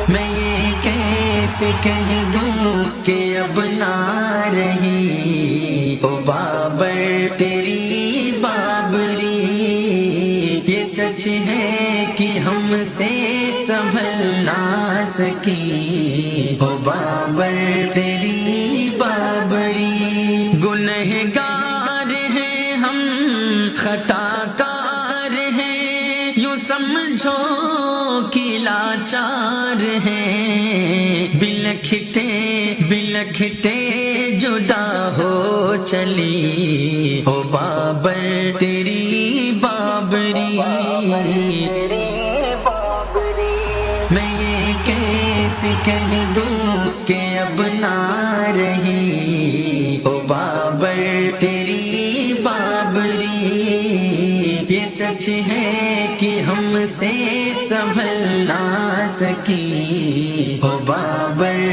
میں یہ کیسے کہہ دوں کہ اب نہ رہی او بابر تیری بابری، یہ سچ ہے کہ ہم سے سنبھل نہ سکی او بابر تیری بابری۔ گنہگار ہیں ہم، خطا کار ہیں، یوں سمجھو کہ لاچار ہیں، بلکھتے بلکھتے جدا ہو چلی او بابر تیری بابری۔ میں یہ کیسے کہہ دوں کہ اب نہ رہی او بابر تیری بابری، یہ سچ ہے کہ ہم سے سنبھل نہ سکی او بابر